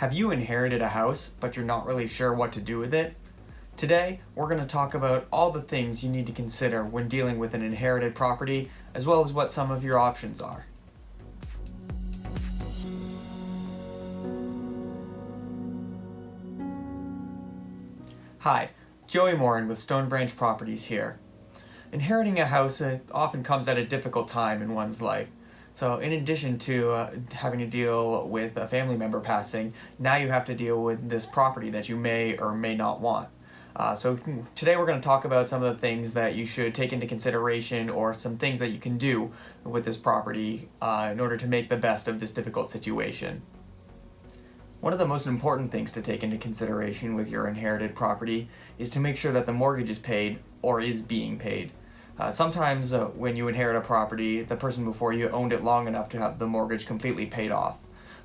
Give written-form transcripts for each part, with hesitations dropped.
Have you inherited a house, but you're not really sure what to do with it? Today, we're going to talk about all the things you need to consider when dealing with an inherited property, as well as what some of your options are. Hi, Joey Morin with Stonebranch Properties here. Inheriting a house often comes at a difficult time in one's life. So in addition to having to deal with a family member passing, now you have to deal with this property that you may or may not want. So today we're going to talk about some of the things that you should take into consideration, or some things that you can do with this property in order to make the best of this difficult situation. One of the most important things to take into consideration with your inherited property is to make sure that the mortgage is paid or is being paid. Sometimes when you inherit a property, the person before you owned it long enough to have the mortgage completely paid off.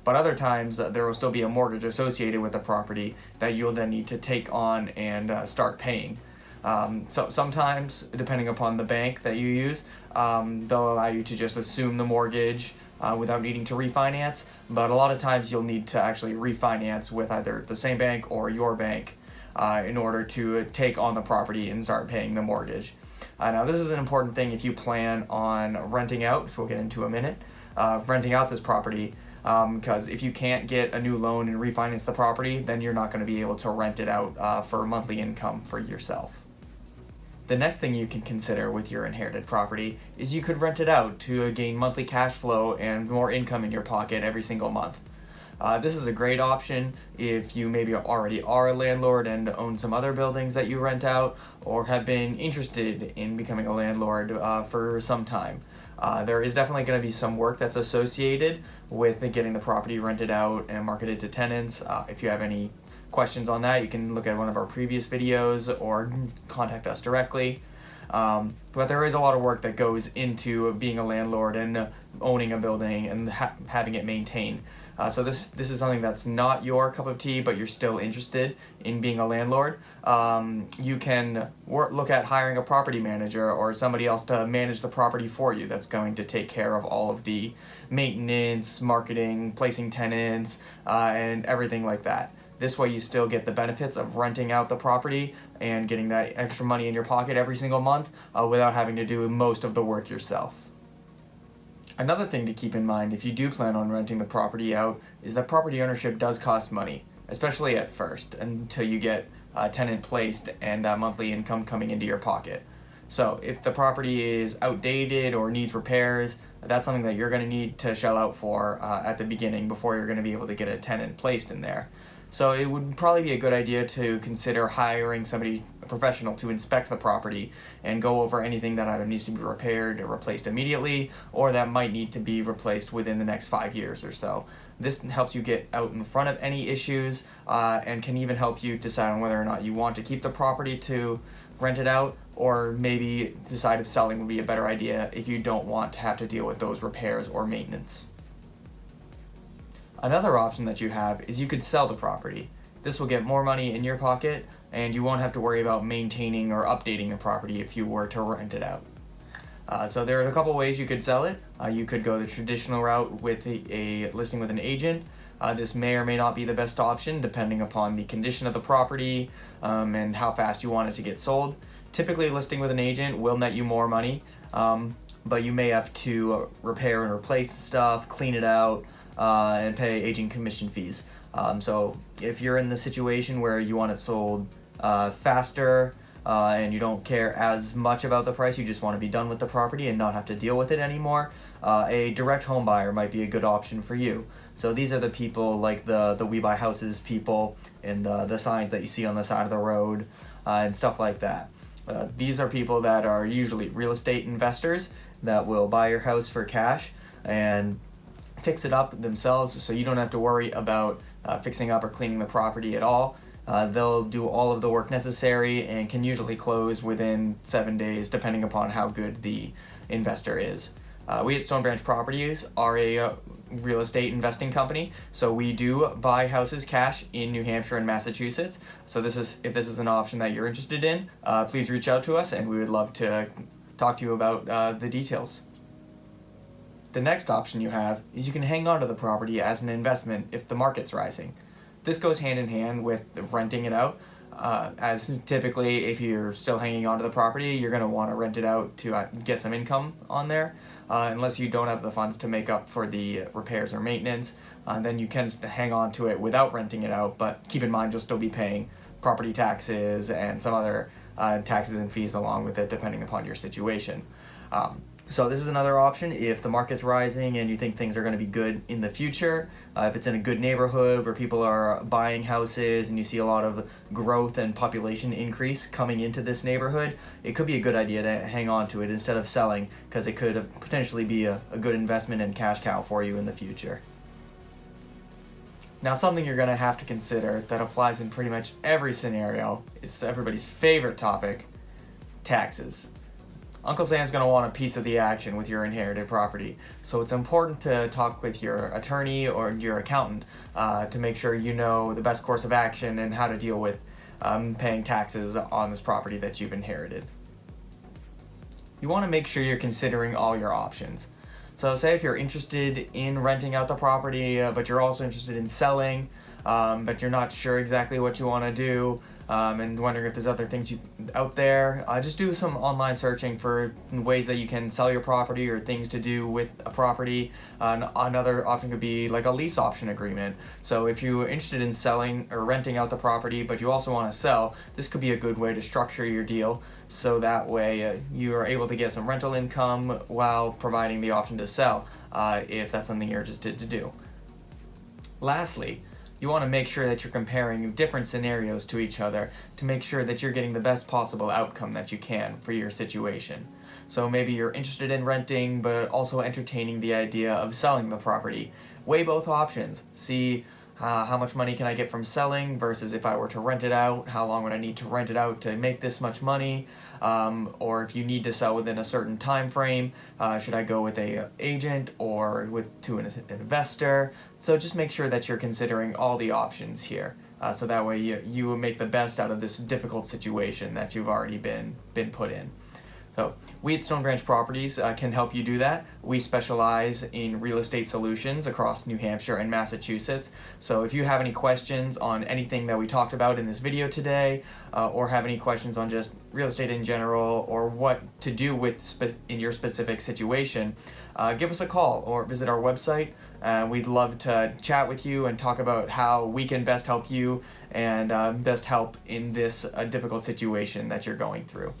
But other times there will still be a mortgage associated with the property that you'll then need to take on and start paying. So sometimes, depending upon the bank that you use, they'll allow you to just assume the mortgage without needing to refinance. But a lot of times you'll need to actually refinance with either the same bank or your bank in order to take on the property and start paying the mortgage. Now this is an important thing if you plan on renting out, which we'll get into in a minute, renting out this property, because if you can't get a new loan and refinance the property, then you're not going to be able to rent it out for monthly income for yourself. The next thing you can consider with your inherited property is you could rent it out to gain monthly cash flow and more income in your pocket every single month. This is a great option if you maybe already are a landlord and own some other buildings that you rent out, or have been interested in becoming a landlord for some time. There is definitely going to be some work that's associated with getting the property rented out and marketed to tenants. If you have any questions on that, you can look at one of our previous videos or contact us directly. But there is a lot of work that goes into being a landlord and owning a building and having it maintained. So this is something that's not your cup of tea, but you're still interested in being a landlord. You can look at hiring a property manager or somebody else to manage the property for you that's going to take care of all of the maintenance, marketing, placing tenants, and everything like that. This way you still get the benefits of renting out the property and getting that extra money in your pocket every single month without having to do most of the work yourself. Another thing to keep in mind if you do plan on renting the property out is that property ownership does cost money, especially at first, until you get a tenant placed and that monthly income coming into your pocket. So if the property is outdated or needs repairs, that's something that you're going to need to shell out for at the beginning before you're going to be able to get a tenant placed in there. So it would probably be a good idea to consider hiring somebody, a professional, to inspect the property and go over anything that either needs to be repaired or replaced immediately, or that might need to be replaced within the next 5 years or so. This helps you get out in front of any issues and can even help you decide on whether or not you want to keep the property to rent it out, or maybe decide if selling would be a better idea if you don't want to have to deal with those repairs or maintenance. Another option that you have is you could sell the property. This will get more money in your pocket, and you won't have to worry about maintaining or updating the property if you were to rent it out. So there are a couple ways you could sell it. You could go the traditional route with a listing with an agent. This may or may not be the best option depending upon the condition of the property and how fast you want it to get sold. Typically, listing with an agent will net you more money, but you may have to repair and replace the stuff, clean it out, and pay agent commission fees. So if you're in the situation where you want it sold faster and you don't care as much about the price, you just want to be done with the property and not have to deal with it anymore, a direct home buyer might be a good option for you. So these are the people like the We Buy Houses people and the signs that you see on the side of the road and stuff like that. These are people that are usually real estate investors that will buy your house for cash and fix it up themselves, so you don't have to worry about fixing up or cleaning the property at all. They'll do all of the work necessary and can usually close within 7 days, depending upon how good the investor is. We at Stonebranch Properties are a real estate investing company, so we do buy houses cash in New Hampshire and Massachusetts. So if this is an option that you're interested in, please reach out to us and we would love to talk to you about the details. The next option you have is you can hang on to the property as an investment if the market's rising. This goes hand in hand with renting it out. As typically, if you're still hanging on to the property, you're going to want to rent it out to get some income on there. Unless you don't have the funds to make up for the repairs or maintenance, then you can hang on to it without renting it out. But keep in mind, you'll still be paying property taxes and some other taxes and fees along with it, depending upon your situation. So this is another option if the market's rising and you think things are going to be good in the future. If it's in a good neighborhood where people are buying houses and you see a lot of growth and population increase coming into this neighborhood, it could be a good idea to hang on to it instead of selling, because it could potentially be a good investment and cash cow for you in the future. Now, something you're going to have to consider that applies in pretty much every scenario is everybody's favorite topic: taxes. Uncle Sam's going to want a piece of the action with your inherited property, so it's important to talk with your attorney or your accountant to make sure you know the best course of action and how to deal with paying taxes on this property that you've inherited. You want to make sure you're considering all your options. So say if you're interested in renting out the property, but you're also interested in selling, but you're not sure exactly what you want to do, and wondering if there's other things out there, just do some online searching for ways that you can sell your property or things to do with a property. Another option could be like a lease option agreement. So if you're interested in selling or renting out the property, but you also want to sell, this could be a good way to structure your deal, so that way you are able to get some rental income while providing the option to sell, if that's something you're interested to do. Lastly, you want to make sure that you're comparing different scenarios to each other to make sure that you're getting the best possible outcome that you can for your situation. So maybe you're interested in renting, but also entertaining the idea of selling the property. Weigh both options. See how much money can I get from selling versus if I were to rent it out, how long would I need to rent it out to make this much money? Or if you need to sell within a certain time frame, should I go with an agent or to an investor? So just make sure that you're considering all the options here, so that way you will make the best out of this difficult situation that you've already been put in. So we at Stonebranch Properties can help you do that. We specialize in real estate solutions across New Hampshire and Massachusetts. So if you have any questions on anything that we talked about in this video today, or have any questions on just real estate in general, or what to do with in your specific situation, give us a call or visit our website. We'd love to chat with you and talk about how we can best help you and best help in this difficult situation that you're going through.